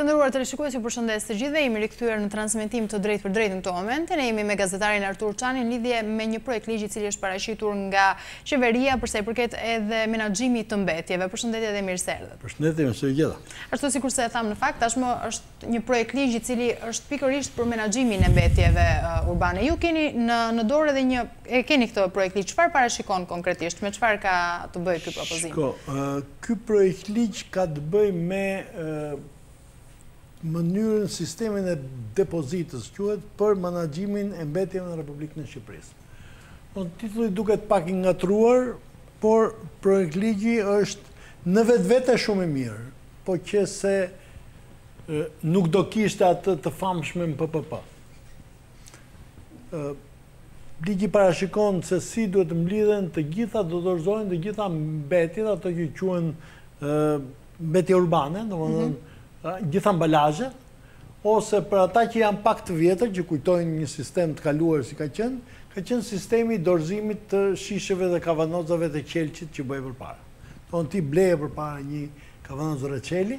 Të nderuar teleshikues, ju përshëndes të gjithë dhe jemi rikthyer në transmetim të drejtë për drejtë në këtë moment. Ne jemi me gazetarin Artur Cani në lidhje me një projekt ligji i cili është paraqitur nga qeveria për sa i përket edhe menaxhimit të mbetjeve. Përshëndetje dhe mirëseardhje. Përshëndetje, mësoj gjitha. Ashtu sikurse e tham në fakt, tashmë është një projekt ligji i cili është pikërisht për menaxhimin e mbetjeve urbane. Ju keni në dorë edhe keni këtë projekt ligj. Çfarë parashikon konkretisht? Me çfarë ka të bëjë ky propozim? Ky projekt ligj ka të bëjë me mënyrën sistemin e depozitës quhet për menaxhimin e mbetjeve në Republikën e Shqipërisë. Titulli duket pak i ngatruar, por projekt ligji është në vetvete shumë i mirë, po që se nuk do kishte atë të famshme në PPP. Ligji parashikon se si duhet të mblidhen të gjitha, do dorëzohen të gjitha mbetjet, ato që quhen mbetje urbane, domethënë gjitha ambalazhet, ose për ata që janë pak të vjetër, që kujtojnë një sistem të kaluar si ka qenë sistemi i dorëzimit të shisheve dhe kavanozave të qelçit që bëhe përpara. Tonë ti bleje përpara një kavanozë rëçeli,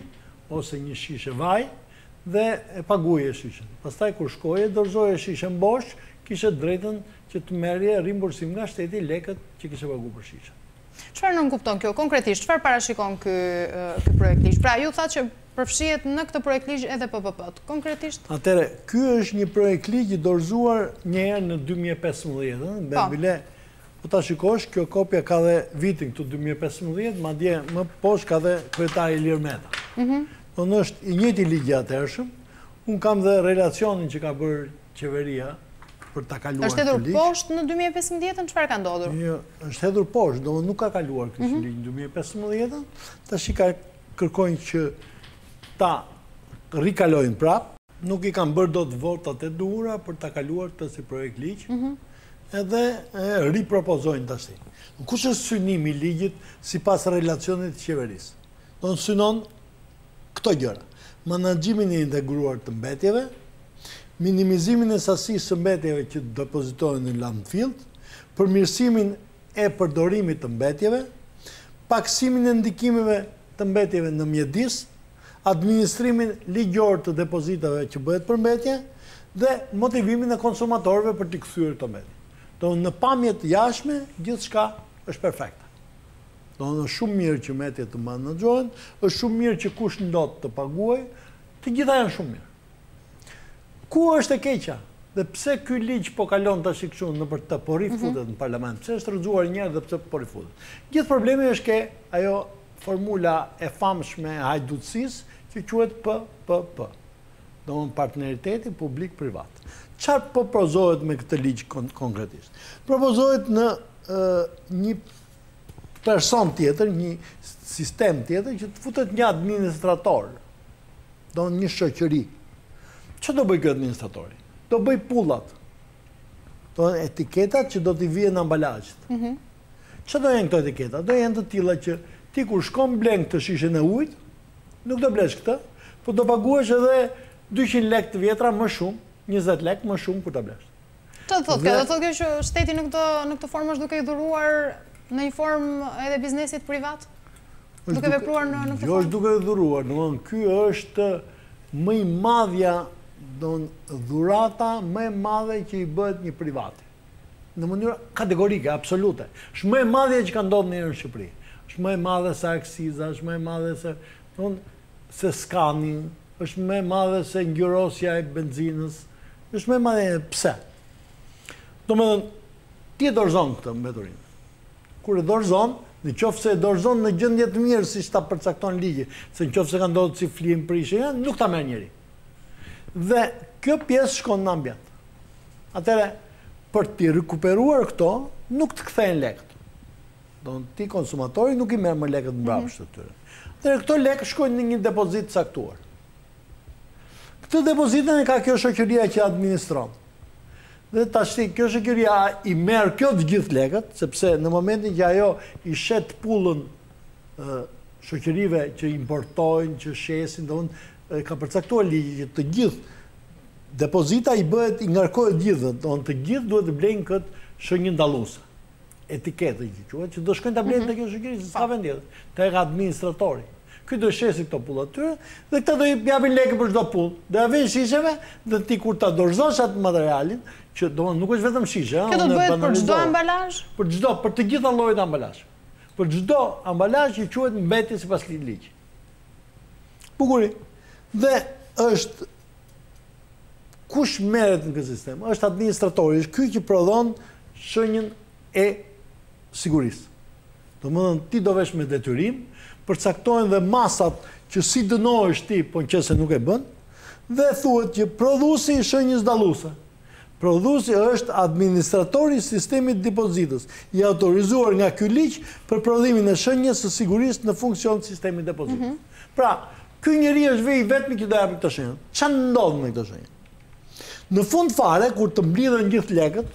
ose një shishe vaj, dhe e paguje shishen. Pastaj kur shkoje, dorëzoje shishen bosh, kishe drejtën që të merrje rimbursim nga shteti lekët që kishe pagu për shishen. Çfarë nuk kupton kjo? Konkretisht, çfarë parashikon ky projekt ligj? Pra, ju thatë që përfshihet në këtë projekt ligj edhe PPP-t. Konkretisht? Atëre, ky është një projekt ligj i dorëzuar një herë në 2015, bile, po ta shikosh, kjo kopja ka dhe vitin këtu 2015, madje më poshtë ka dhe kryetari Ilir Meta. Unë është i njëjti ligj i atëhershëm. Unë kam dhe relacionin që ka bërë qeveria për ta kaluar këtë ligj. Është hedhur poshtë në 2015-ën, çfarë ka ndodhur? Jo, është hedhur poshtë, domethënë nuk ka kaluar ky ligj në 2015-ën. Tash ka kërkojnë që ta rikalojnë prap, nuk i kanë bërë dot votat e duhura për ta kaluar këtë si projekt ligj, edhe ripropozojnë tash. Kush është synimi i ligjit sipas relacionit të qeverisë? Do të synon këto gjëra: menaxhimin e integruar të mbetjeve, minimizimin e sasisë së mbetjeve që depozitohen në landfill, përmirësimin e përdorimit të mbetjeve, paksimin e ndikimeve të mbetjeve në mjedis, administrimin ligjor të depozitave që bëhet për mbetje dhe motivimin e konsumatorëve për t'i kthyer këto mbetje. Në pamje të jashtme, gjithçka është perfekte. Është shumë mirë që mbetjet të menaxhohen, është shumë mirë që kush ndot të paguajë, të gjitha janë shumë mirë. Ku është e keqja? Dhe pse ky ligj po kalon tash kështu nëpër të po rifutet në parlament? Pse është rrëzuar një herë dhe pse po rifutet? Gjithë problemi është ke ajo formula e famshme e hajdutësisë që quhet PPP. Domthonë partneriteti publik-privat. Çfarë propozohet me këtë ligj konkretisht? Propozohet në një person tjetër, një sistem tjetër që të futet një administrator. Domthonë një shoqëri. Çfarë do bëj ky administratori? Do bëj pullat. Domthonë etiketat që do t'i vijnë në ambalazhet. Çfarë do jenë këto etiketa? Do jenë të tilla që ti kur shkon blen këtë shishen e ujit, nuk do blesh këtë, po do paguash edhe 200 lek të vjetra më shumë, 20 lek më shumë kur ta blesh. Do thotë kjo që shteti në këtë formë është duke i dhuruar në një formë edhe biznesit privat? Duke vepruar në këtë formë? Jo, është duke i dhuruar, domthonë ky është më i madhja, dhurata më e madhe që i bëhet një privati. Në mënyrë kategorike, absolute. Është më e madhja që ka ndodhur në Shqipëri. Është më e madhe se aksiza, është më e madhe se Cani, është më e madhe se ngjyrosja e benzinës, është më e madhe. Pse? Domethënë, ti e dorëzon këtë mbeturinë. Kur e dorëzon, nëse e dorëzon në gjendje të mirë siç ta përcakton ligji, se nëse ka ndodhur si flim prishje, nuk ta merr njeri. Dhe kjo pjesë shkon në ambient. Atëherë, për t'i rikuperuar këto, nuk të kthehen lekët. Ti konsumatori nuk i merr më lekët mbrapsht të tyre. Dhe këto lekë shkojnë në një depozit caktuar. Këtë depozitën e ka kjo shoqëria që administron. Dhe tash kjo shoqëria i merr kjo të gjithë lekët, sepse në momentin që ajo i shet pullën shoqërive që importojnë, që shesin, ka përcaktuar ligji që të gjithë depozita i bëhet, i ngarkohet gjithë, të gjithë duhet të blejnë këtë shënjë dalluese. Etiketë që quhet, që do shkojnë ta blejnë te kjo shoqëri, s'ka vend tjetër, tek administratori. Ky do shesi këto pulla të tyre dhe këta do i japin lekë për çdo pull. Do ja vënë shisheve dhe ti kur ta dorëzosh atë materialin, që domethënë nuk është vetëm shishe, Kjo do bëhet për çdo ambalazh? Për të gjitha llojet ambalazh. Për çdo ambalazh që quhet mbetje sipas këtij ligji. Bukuri. Dhe është kush merret në këtë sistem? Është administratori, është ky që prodhon shenjën e sigurisë. Domethënë ti do vesh me detyrim, përcaktohen dhe masat që si dënohesh ti, po nëse nuk e bën, dhe thuhet që prodhuesi i shenjës dalluese. Prodhuesi është administratori i sistemit depozitës, i autorizuar nga ky ligj për prodhimin e shenjës së sigurisë në funksion të sistemit depozitës. Pra, ky njeri është vetmi që do japë këtë shenjë. Çfarë ndodh me këtë shenjë? Në fund fare, kur të mblidhen gjithë lekët,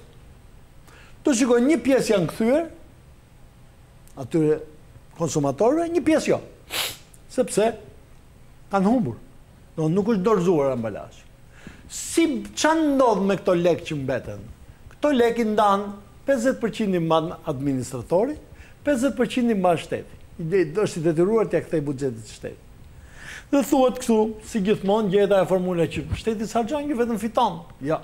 të shikoj një pjesë janë kthyer atyre konsumatorëve, një pjesë jo. Sepse kanë humbur. Nuk është dorëzuar ambalazhi. Çfarë ndodh me këto lekë që mbeten? Këto lekë i ndan 50% i mban administratori, 50% i mban shteti. Është i detyruar t'ia kthej buxhetit të shtetit. Dhe thuhet kështu, si gjithmonë, gjeta e formula që shteti s'harxhon, që vetëm fiton. Jo.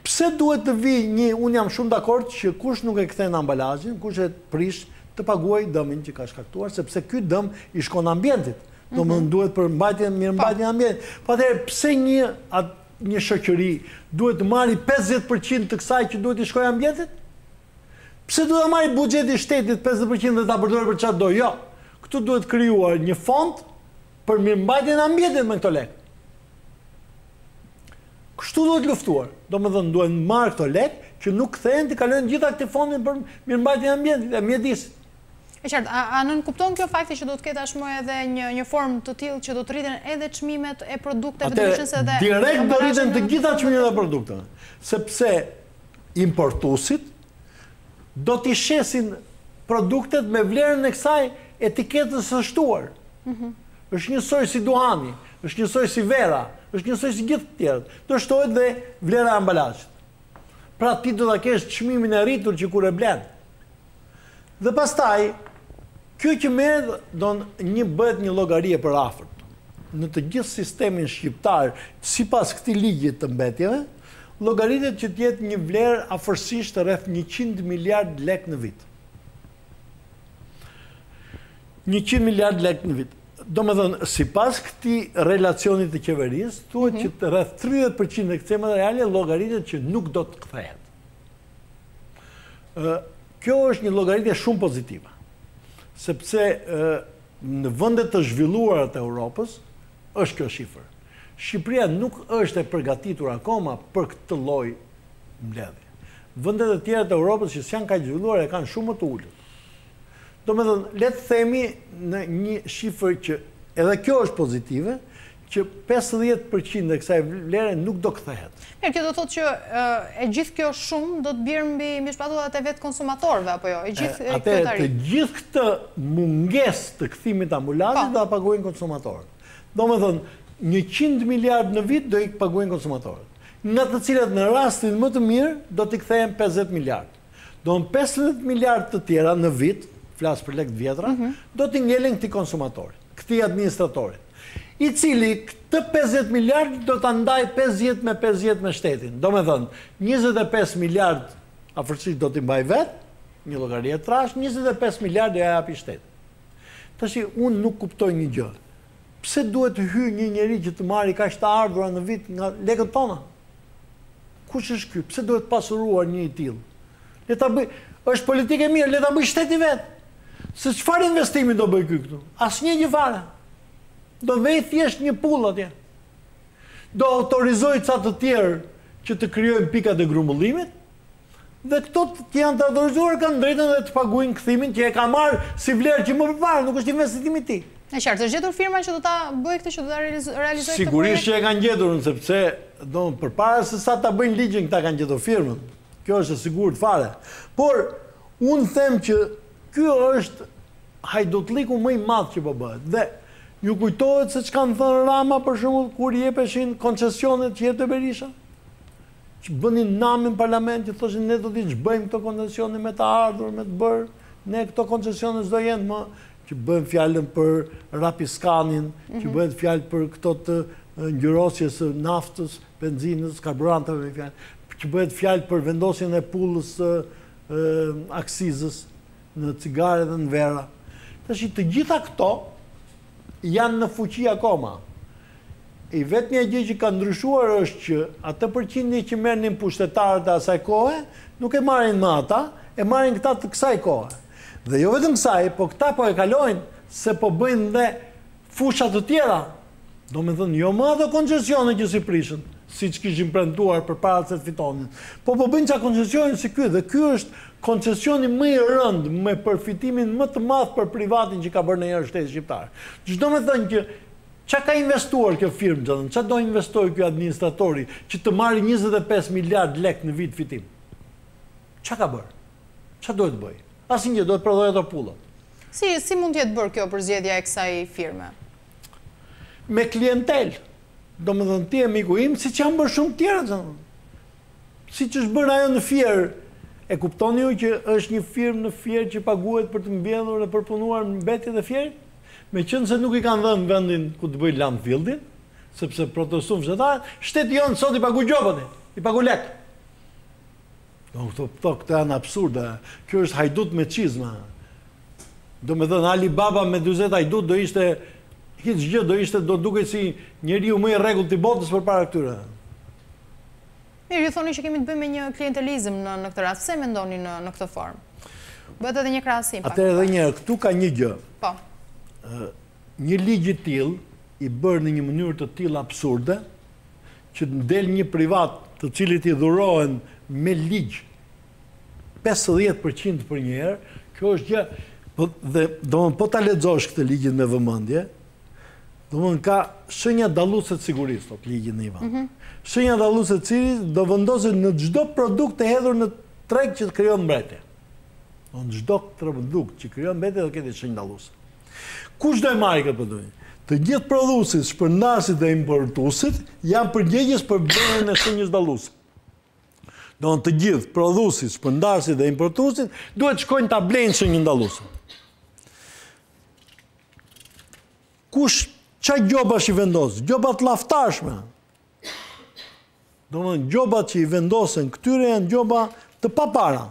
Pse duhet të vi unë jam shumë dakord që kush nuk e kthen ambalazhin, kush e prish, të paguaj dëmin që ka shkaktuar, sepse ky dëm i shkon ambientit. Domethënë duhet për mirëmbajtjen e ambientit. Atëherë pse një shoqëri duhet të marrë 50% të kësaj që duhet i shkojë ambientit? Pse duhet të marrë buxheti i shtetit 50% dhe ta përdorë për çfarë do? Jo. Këtu duhet krijuar një fond për mirëmbajtjen e ambientit me këto lekë. Kështu duhet luftuar. Domethënë duhet marrë këto lekë që nuk kthehen të kalojnë gjitha këtij fondin për mirëmbajtjen e ambientit e mjedisit. E qartë, a nën kupton kjo fakti që do të ketë tashmë edhe një formë të tillë që do të rriten edhe çmimet e produkteve, dyshim edhe direkt do rriten të gjitha çmimet e produkteve, sepse importuesit do t'i shesin produktet me vlerën e kësaj etiketës së shtuar. Është njësoj si duhani, është njësoj si vera, është njësoj si gjithë të tjerët. Do shtohet dhe vlera e ambalazhit. Pra ti do ta kesh çmimin e rritur që kur e blen. Dhe pastaj kjo që merret bëhet një llogari e përafërt. Në të gjithë sistemin shqiptar, sipas këtij ligji të mbetjeve, llogaritet që të jetë një vlerë afërsisht rreth 100 miliard lekë në vit. 100 miliard lekë në vit. Domethënë, sipas këtij relacioni të qeverisë, thuhet që rreth 30% e kësaj materiale llogaritet që nuk do të kthehet. Kjo është një llogaritje shumë pozitive, sepse në vendet të zhvilluara të Europës është kjo shifër. Shqipëria nuk është e përgatitur akoma për këtë lloj mbledhje. Vendet e tjera të Europës që janë kaq zhvilluara kanë shumë më të ulët. Domethënë, le të themi në një shifër që edhe kjo është pozitive, që 50% e kësaj vlere nuk do kthehet. Mirë, kjo do thotë që e gjithë kjo shumë do të bjerë mbi shpatullat e vetë konsumatorëve, apo jo? Të gjithë këtë mungesë të kthimit të ambulazit do ta paguajnë konsumatorët. Domethënë, 100 miliard në vit do i paguajnë konsumatorët, nga të cilët në rastin më të mirë do t'i kthehen 50 miliard. Do në 15 miliard të tjera në vit, flas për lekë vjetra, do t'i ngelen këtij konsumatori, këtij administratori, i cili këtë 50 miliard do të ndaj 50 me shtetin. Do me thënë, 25 miliard afërsisht do t'i mbaj vetë, një llogari e trash, 25 miliard do ja japi shtetit. Tashi, unë nuk kuptoj një gjë. Pse duhet të hyjë një njeri që të marrë kaq të ardhura në vit nga lekët tona? Kush është ky? Pse duhet pasuruar një i tillë? Le ta bëj, është politikë e mirë, le ta bëj shteti vetë. Se çfarë investimi do bëj ky këtu? Asnjë gjë fare. Do vej thjesht një pull atje. Do autorizoj ca të tjerë që të krijojnë pikat e grumbullimit, dhe këto që janë të autorizuar kanë drejtën dhe të paguajnë kthimin që e ka marrë si vlerë që më përpara, nuk është investimi i tij. Në qartë, është gjetur firma që do ta bëjë këtë, që do ta realizojë këtë? Sigurisht që e kanë gjetur, sepse do përpara se sa ta bëjnë ligjin këta kanë gjetur firmën. Kjo është e sigurt fare. Por unë them që ky është hajdutliku më i madh që po bëhet. Dhe ju kujtohet se ç'kan thënë Rama për shembull kur i jepeshin koncesionet që jepte Berisha? Që bënin namin parlamentit, thoshin ne do t'i ç'bëjmë këto koncesione me të ardhur, me të bërë, ne këto koncesione s'do jenë më që bëhen fjallën për rapiskanin, që bëhen fjallë për këto të ngjyrosjes së naftës, benzinës, karburanteve, që bëhet fjallë për vendosjen e pullës aksizës në cigare dhe në vera. Tash të gjitha këto janë në fuqi akoma. I vetmja gjë që ka ndryshuar është që atë përqindje që merrnin pushtetarët e asaj kohe, nuk e marrin më ata, e marrin këta të kësaj kohe. Dhe jo vetëm kësaj, po këta po e kalojnë se po bëjnë dhe fushat të tjera. Do me thënë, jo më ato koncesione që si prishën, si që kishin premtuar për para se të fitonin. Po bëjnë qa koncesione si ky, dhe ky është koncesioni më i rënd me përfitimin më të madh për privatin që ka bërë ndonjëherë shteti shqiptar. Do me thënë që qa ka investuar kjo firmë, qa do investojë kjo administratori që të marri 25 miliard lek në vit fitim? Qa ka bërë? Qa do të bëjë? Asin që do të prodhoj ato pullat. Si mund t'jetë bërë kjo përzgjedhja e kësaj firme? Me klientel. Do më dhënë ti e miku im, si që janë bërë shumë tjera. Si që është bërë ajo në Fjerë. E kuptoni ju që është një firmë në Fjerë që paguhet për të mbjellur dhe përpunuar mbetje dhe Fjerë? Me qënë se nuk i kanë dhënë vendin ku të bëjë landfillin, sepse protestuan fshetarët, shteti jonë sot i pagu gjobën, i pagu lek. Këto janë absurde. Kjo është hajdut me qizma. Do me thënë Alibaba me 40 hajdut do ishte, hiç gjë do ishte, do duke si njeriu më i rregullt i botës përpara këtyre. Mirë, ju thoni që kemi të bëjmë me një klientelizëm në këtë rast. Pse mendoni në këtë formë? Bëhet edhe një krahasim. Atëherë edhe një herë, këtu ka një gjë. Po. Një ligj i tillë i bërë në një mënyrë të tillë absurde që del një privat të cilit i dhurohen me ligj 50% për një herë, kjo është gjë, dhe domthon po ta lexosh këtë ligjin me vëmendje, domthon ka shenja dalluese të sigurisë tot ligjin në Ivan. Shenja dalluese të cilit do vendoset në çdo produkt të hedhur në treg që të krijon mbretje. Në çdo produkt që krijon mbretje do ketë shenjë dalluese. Kush do e marrë këtë përdojnë? Të gjithë prodhuesit, shpërndarësit dhe importuesit janë përgjegjës për blerjen e shenjës dalluese. Do të gjithë prodhuesit, shpërndarësit dhe importuesit duhet shkojnë ta blejnë shenjën dalluese. Kush çfarë gjobash i vendos? Gjoba të llaftarshme. Domethënë gjobat që i vendosen këtyre janë gjoba të papara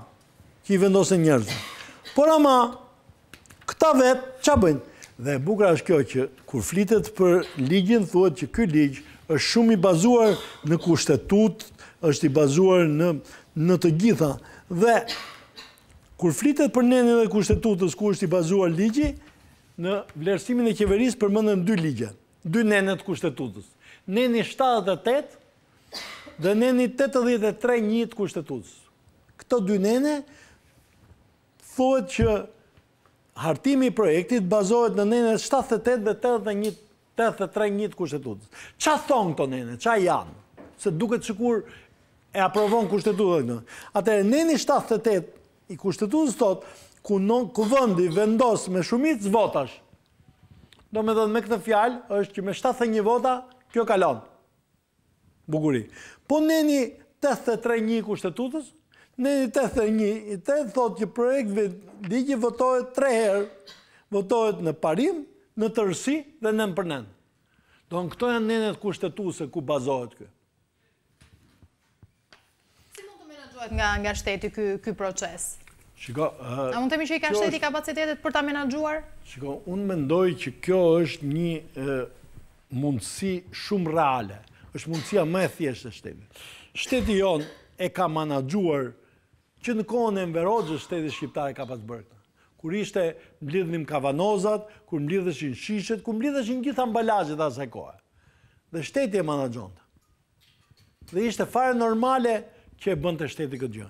që i vendosen njerëzve. Por ama këta vetë ç'a bëjnë? Dhe e bukur është kjo që kur flitet për ligjin, thuhet që ky ligj është shumë i bazuar në kushtetut, është i bazuar në të gjitha. Dhe kur flitet për nenin dhe kushtetutës, ku është i bazuar ligji, në vlerësimin e qeverisë përmenden dy ligje, dy nene të kushtetutës. Neni 78 dhe neni 83.1 të kushtetutës. Këto dy nene thuhet që hartimi i projektit bazohet në nenet 78 dhe 83.1 të kushtetutës. Qa thonë këto nene? Qa janë? Se duket sikur e aprovon kushtetutën. Atëherë, neni 78 i kushtetutës thot, ku vendi vendos me shumicë votash. Do me thënë me këtë fjalë është që me 71 vota, kjo kalon. Bukuri. Po neni 83.1 i kushtetutës, neni 81 thot që projekti ligji votohet 3 herë. Votohet në parim, në tërësi dhe nën për nën. Do në këto janë nenet kushtetuese ku bazohet kjo. Si mund të menaxhohet nga shteti ky proces? Shiko, a mund të themi që i ka shteti kapacitetet për ta menaxhuar? Shiko, unë mendoj që kjo është një mundësi shumë reale. Është mundësia më e thjeshtë e shtetit. Shteti jonë e ka menaxhuar që në kohën e Enver Hoxhës shteti shqiptar e ka pas bërë këtë. Kur ishte mblidhnim kavanozat, kur mblidheshin shishet, kur mblidheshin gjitha ambalazhet asaj kohe. Dhe shteti e menaxhonte. Dhe ishte fare normale që e bënte shteti këtë gjë.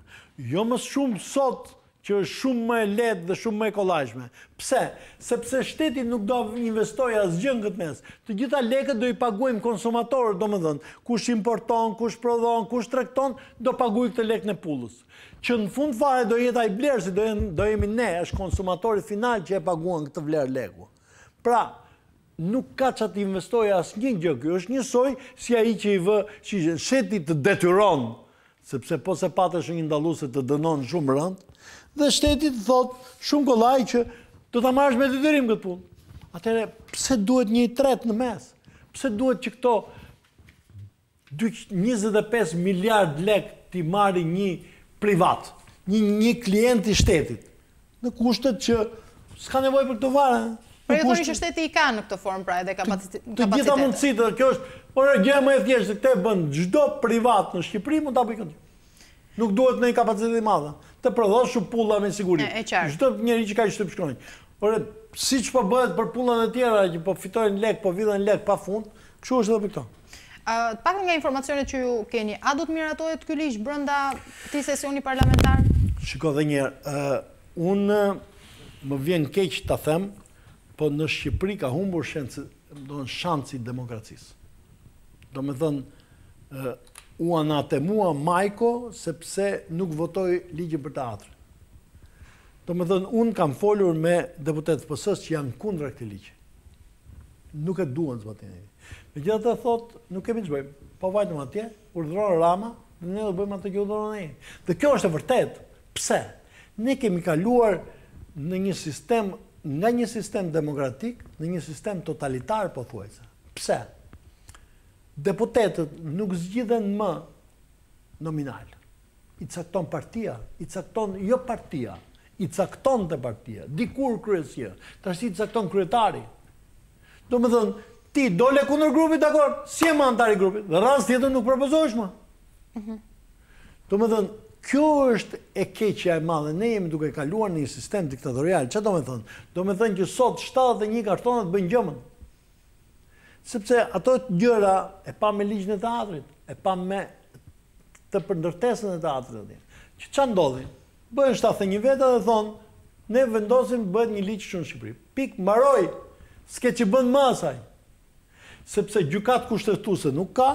Jo më shumë sot që është shumë më e lehtë dhe shumë më e kollajshme. Pse? Sepse shteti nuk do investojë asgjë në këtë mes. Të gjitha lekët do i paguajmë konsumatorët, domethënë, kush importon, kush prodhon, kush tregton, do paguajë këtë lekë në pullës. Që në fund fare do jetë ai blerësi, do jemi ne, është konsumatori final që e paguan këtë vlerë leku. Pra, nuk ka që të investojë asnjë gjë. Ky është njësoj si ai që i vë, që shteti të detyron, sepse po se patesh një ndalluese të dënon shumë rënd, dhe shteti të thot shumë kollaj që do ta marrësh me detyrim këtë punë. Atëherë, pse duhet një tret në mes? Pse duhet që këto 25 miliard lek t'i marri një privat, një klient i shtetit, në kushtet që s'ka nevojë për këto vare. Por ju thoni që shteti i ka në këtë formë pra edhe kapacitetet. Të gjitha mundësitë, kjo është gjë më e thjeshtë, këtë bën çdo privat në Shqipëri mund ta bëjë këtë. Nuk duhet në një kapacitet i madh. Të prodhosh pulla me siguri. Çdo njeri që ka shtyp shkronjë. Por siç po bëhet për pullat e tjera që po fitojnë lek, po vidhen lek pafund, kështu është edhe për këto. Të pak nga informacionet që ju keni, a do të miratohet ky ligj brenda këtij sesioni parlamentar? Shiko edhe një herë, unë më vjen keq ta them, po në Shqipëri ka humbur shansi demokracisë. Do me thënë, u anatemua Majko sepse nuk votoi ligjin për teatrin. Do me thënë, unë kam folur me deputetët PS-s që janë kundër këtij ligji. Nuk e duan zbatin e ligj. Megjithatë thotë, nuk kemi ç'bëjmë. Po vajtëm atje, urdhëron Rama, ne do bëjmë atë që urdhëron ai. Dhe kjo është e vërtetë. Pse? Ne kemi kaluar në një sistem, nga një sistem demokratik në një sistem totalitar pothuajse. Pse? Deputetët nuk zgjidhen më nominal. I cakton partia, i cakton jo partia, i cakton të partia, dikur kryesia, tash i cakton kryetari. Do me thënë, ti dole kundër grupit, dakor, si e më antari grupit, dhe rast tjetër nuk propozohesh më. Do me thënë, kjo është e keqja e madhe, ne jemi duke kaluar në një sistem diktatorial, që do me thënë? Do me thënë që sot 71 kartonet bëjnë gjëmën. Sepse ato gjëra e pa me ligjin e teatrit, e pa me të përndërtesën e teatrit. Që ç'a ndodhi? Bëhen 71 veta dhe thonë, ne vendosim bëhet një ligj shumë në Shqipëri. Pik, mbaroj, s'ke që bën më asaj. Sepse gjykat kushtetuese nuk ka,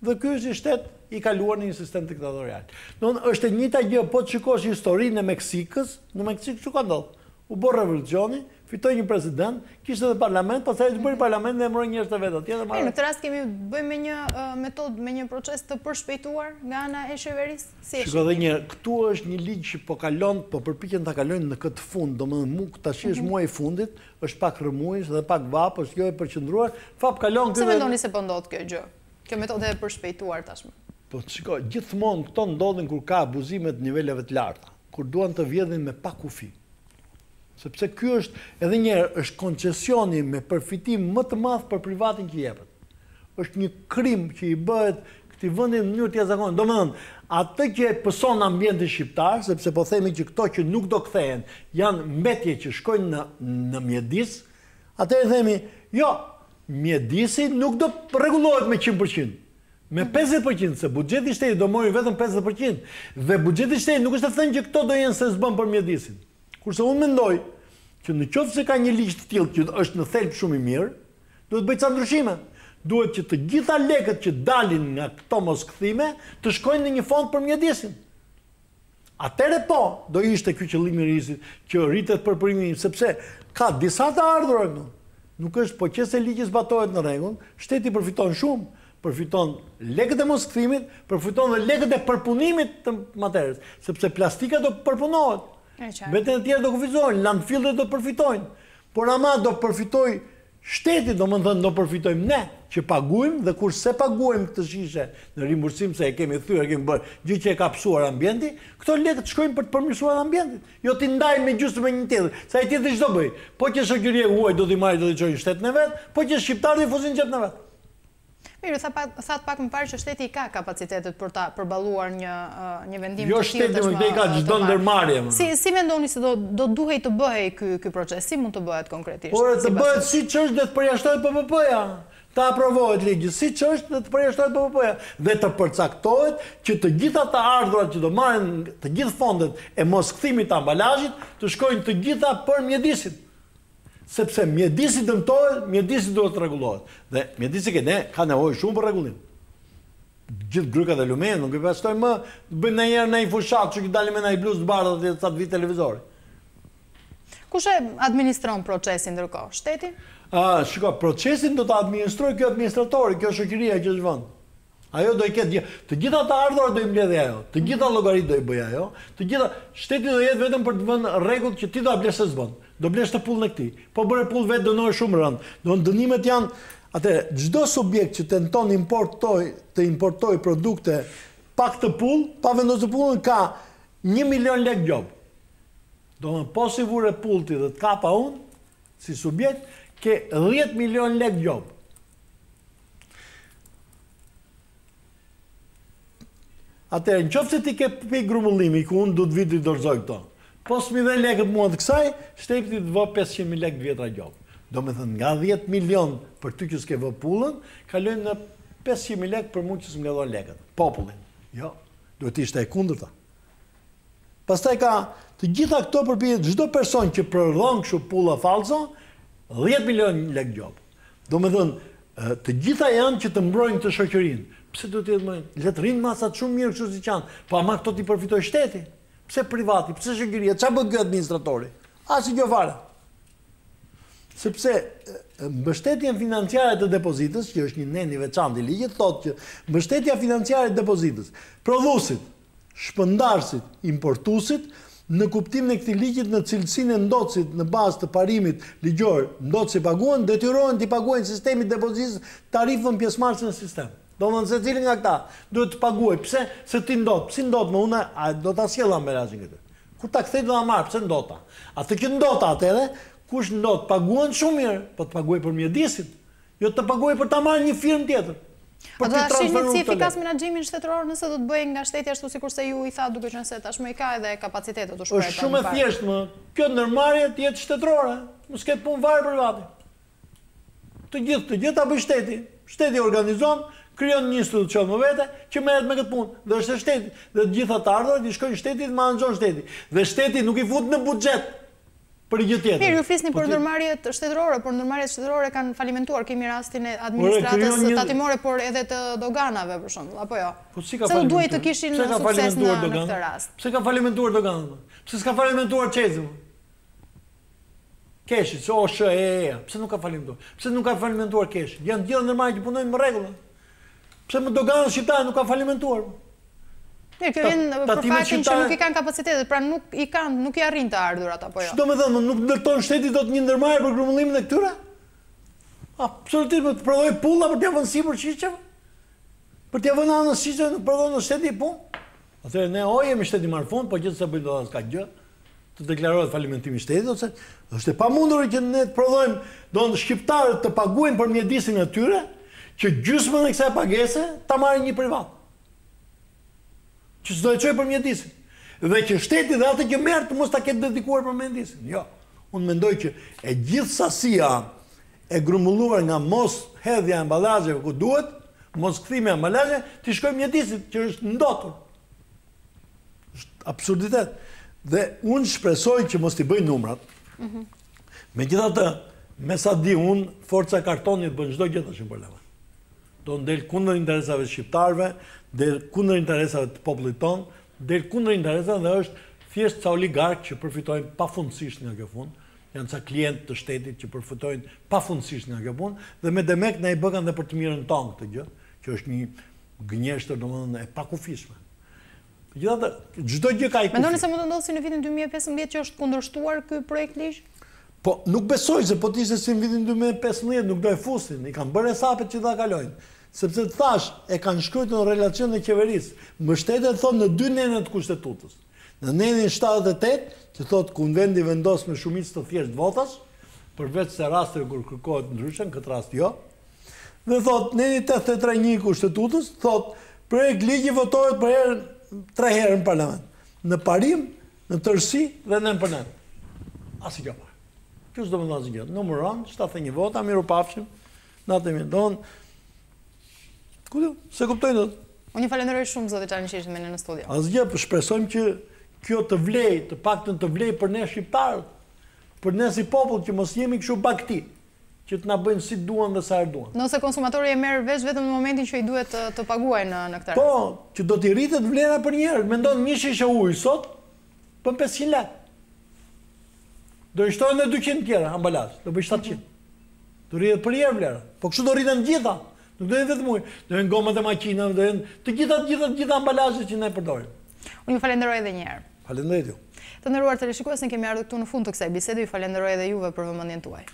dhe ky është i shtet i kaluar në një sistem diktatorial. Është e njëjta gjë, po të shikosh historinë e Meksikës, në Meksikë çu ka ndodhur? U bë revolucioni, fitoi një president, kishte edhe parlament, pastaj u bëri parlament dhe emëroi njerëz të vetë atje dhe marrën. Në këtë rast kemi bëjmë me një metodë, me një proces të përshpejtuar nga ana e qeverisë. Shikoj edhe një herë, këtu është një ligj që po kalon, po përpiqen ta kalojnë në këtë fund, domethënë tash është muaji i fundit, është pak rrëmues dhe pak vap, është jo e përqendruar, fap kalon këtu. Si mendoni se po ndodh kjo gjë? Kjo metodë e përshpejtuar tashmë. Po shikoj, gjithmonë këto ndodhin kur ka abuzime të niveleve të larta, kur duan të vjedhin me pa kufi. Sepse ky është, edhe një herë, është koncesioni me përfitim më të madh për privatin që jepet. Është një krim që i bëhet këtij vendi në mënyrë të jashtëzakonshme. Domethënë, atë që pëson ambientin shqiptar, sepse po themi që këto që nuk do kthehen janë mbetje që shkojnë në mjedis, atëherë themi, jo, mjedisi nuk do rregullohet me 100%. Me 50%, se buxheti i shtetit do mori vetëm 50%, dhe buxheti i shtetit nuk është të thënë që këto do jenë se s'bën për mjedisin. Kurse unë mendoj që në qoftë se ka një ligj të tillë që është në thelb shumë i mirë, duhet bëj ca ndryshime. Duhet që të gjitha lekët që dalin nga këto moskthime të shkojnë në një fond për mjedisin. Atëre po, do ishte ky qëllimi i risit që rritet përpërimi, sepse ka disa të ardhura këtu. Nuk është po që se ligji zbatohet në rregull, shteti përfiton shumë. Përfiton lekët e moskthimit, përfiton dhe lekët e përpunimit të materiës, sepse plastika do përpunohet. Vetën e tjerë do kufizohen, landfillet do përfitojnë. Por ama do përfitoj shteti, do më thënë do përfitojmë ne, që paguajmë dhe kur se paguajmë këtë shishe në rimbursim se e kemi thyer, e kemi bërë gjë që e ka psuar ambienti, këto lekët shkojnë për të përmirësuar ambientin. Jo ti ndajmë me gjysmë me një tjetër, sa ai tjetri ç'do bëj. Po që shoqëria huaj do t'i marrë do t'i çojë shtetën e vet, po që shqiptarët i fuzin xhepin e vet. Mirë, thatë pak më parë që shteti ka kapacitetet për ta përballuar një vendim të tillë. Jo shteti më ka çdo ndërmarrje. Si mendoni se do duhej të bëhej ky proces? Si mund të bëhet konkretisht? Por të bëhet siç është dhe të përjashtohet PPP-ja. Ta aprovohet ligji siç është dhe të përjashtohet PPP-ja dhe të përcaktohet që të gjitha të ardhurat që do marrin të gjithë fondet e moskthimit të ambalazhit të shkojnë të gjitha për mjedisin. Sepse mjedisi dëmtohet, mjedisi duhet të rregullohet. Dhe mjedisi ka nevojë shumë për rregullim. Gjithë grykat e lumenit nuk i pastojnë më, bëjnë ndonjëherë në një fushat që dalim me një bluzë të bardhë dhe sa të vi televizori. Kush e administron procesin ndërkohë? Shteti? Shiko, procesin do ta administrojë kjo administratori, kjo shoqëria që është vend. Ajo do i ketë të gjitha të ardhurat do i mbledhë ajo, të gjitha llogaritë do i bëj ajo, të gjitha shteti do jetë vetëm për të vënë rregull që ti do blesh se s'bën. Do blesh të pullën e këtij. Po bëre pull vetë dënohet shumë rënd. Do dënimet janë atëherë çdo subjekt që tenton të importoj produkte pak të pull, pa vendosur pullën ka 1 milion lek gjob. Do të po si vure pullti dhe të kapa unë si subjekt ke 10 milion lek gjob. Atëherë, në qoftë se ti ke pikë grumullimi, ku unë du të vitë i dorëzoj këto, po s'mi dhe lekët mua të kësaj, shteti të vë 500.000 lekë vjetra gjobë. Do me thënë, nga 10 milion për ty që s'ke vë pullën, kalojnë në 500.000 lekë për mund që s'm nga do lekët. Popullin. Jo, duhet ishte e kundërta. Pastaj ka të gjitha këto përpijet, çdo person që prodhon kështu pulla falso, 10 milion lekë gjobë. Do me thënë, të gjitha janë që të mbrojnë të shoqërinë. Pse do të jetë më? Le të rinë masat shumë mirë kështu si qanë, po ama këto t'i përfitoj shteti. Pse privati, pse shoqëria, ç'a bën ky administratori? Asgjë fare. Sepse mbështetjen financiare të depozitës, që është një nen i veçantë i ligjit, thotë që mbështetja financiare e depozitës, prodhuesit, shpëndarësit, importuesit, në kuptimin e këtij ligjit në cilësinë e ndotësit në bazë të parimit ligjor, ndotësi paguhen, detyrohen të paguajnë sistemit depozitës tarifën pjesëmarrëse në sistem. Do më në se cilin nga këta duhet të paguaj. Pse? Se ti ndot. Pse ndot më une? Do të asjela ambalazhin këtë. Kur ta kthej do ta marr, pse ndota? Atë që ndota atëre, kush ndot paguhen shumë mirë, po të paguaj për mjedisin. Jo të paguaj për ta marrë një firmë tjetër. A do ta shihni si efikas menaxhimin shtetëror nëse do të bëjë nga shteti ashtu sikurse ju i tha, duke qenë se tashmë i ka edhe kapacitetet të shprehur. Është shumë e thjeshtë më. Kjo ndërmarrje të jetë shtetërore, mos ketë punë varë private. Të gjithë ta bëj shteti. Shteti organizon, krijon një institucion më vete që merret me këtë punë. Dhe është shteti. Dhe të gjitha të ardhurat i shkojnë shtetit, menaxhon shteti. Dhe shteti nuk i fut në buxhet për gjë tjetër. Mirë, ju flisni për ndërmarrjet shtetërore, por ndërmarrjet shtetërore kanë falimentuar. Kemi rastin e administratës tatimore, por edhe të doganave për shembull, apo jo? Po si ka falimentuar? Se duhet të kishin sukses në këtë rast. Pse ka falimentuar doganat? Pse s'ka falimentuar Çezi? Keshi, pse nuk ka falimentuar? Pse nuk ka falimentuar Keshi? Janë të gjitha ndërmarrjet që punojnë me rregull. Pse më doganat shqiptare nuk ka falimentuar? Mirë, kjo vjen për faktin që nuk i kanë kapacitetet, pra nuk i arrin të ardhurat apo jo. Ç'do të thënë, nuk ndërton shteti dot një ndërmarrje për grumbullimin e këtyre? Absolutisht, të prodhoj pulla për t'ia vënë sipër shiqeve? Për t'ia vënë anës shiqeve nuk prodhon në shteti punë? Atëherë ne jemi shteti marrfund, po gjithsesi bëjmë dot s'ka gjë. Të deklarohet falimentimi i shtetit, ose është e pamundur që ne të prodhojmë, do të shqiptarët të paguajnë për mjedisin e tyre, që gjysmën e kësaj pagese ta marrin një privat. Që s'do e çojë për mjedisin. Dhe që shteti dhe atë që merr të mos ta ketë dedikuar për mjedisin. Jo. Unë mendoj që e gjithë sasia e grumbulluar nga mos hedhja e amballazheve ku duhet, mos kthimi e amballazhe, ti shkojë mjedisit që është ndotur. Është absurditet. Dhe unë shpresoj që mos t'i bëj numrat. Megjithatë, me sa di unë, forca e kartonit bën çdo gjë tash në parlament. Do ndel kundër interesave shqiptarëve, del kundër interesave të popullit tonë, del kundër interesave dhe është thjesht ca oligark që përfitojnë pafundësisht nga kjo punë, janë ca klientë të shtetit që përfitojnë pafundësisht nga kjo punë dhe me demek ne i bëkan dhe për të mirën tonë këtë gjë, që është një gënjeshtër domethënë e pakufishme. Megjithatë, çdo gjë ka i kufi. Mendoni se mund të ndodhë si në vitin 2015 që është kundërshtuar ky projekt ligj? Po nuk besoj se po të ishte si në vitin 2015 nuk do e fusin, i kanë bërë hesapet që ta kalojnë. Sepse të thash, e kanë shkruar në relacion e qeverisë. Mbështetet thonë në 2 nene të kushtetutës. Në nenin 78, që thotë Konvendi vendos me shumicë të thjeshtë votash, përveç se raste kur kërkohet ndryshe, në këtë rast jo. Dhe thotë neni 83 kushtetutës, thotë projekt ligji votohet për herën 3 herë në parlament. Në parim, në tërësi dhe në përnet. Asgjë pa. Kjo s'do më thonë asgjë. Numëron 71 vota, mirupafshim. Natë mirë. Don se kuptojnë dot. Unë ju falenderoj shumë zoti Cani që ishte me ne në studio. Asgjë, po shpresojmë që kjo të vlej, të paktën të vlej për ne shqiptarët, për ne si popull që mos jemi kështu bakti, që të na bëjnë si duan dhe sa duan. Nëse konsumatori e merr vesh vetëm në momentin që i duhet të paguajë në këtë rast. Po, që do t'i rritet vlera për një herë. Mendon një shishe ujë sot për 500 lekë. Do i shtohen edhe 200 tjera ambalazh, do bëj 700. Do rritet për një herë vlera. Po kështu do rriten gjitha. Nuk do jenë vetëm ujë, do jenë gomat e makinave, do jenë të gjitha ambalazhet që ne përdorim. Unë ju falenderoj edhe një herë. Falenderoj ju. Të nderuar teleshikues, ne kemi ardhur këtu në fund të kësaj bisede, ju falenderoj edhe juve për vëmendjen tuaj.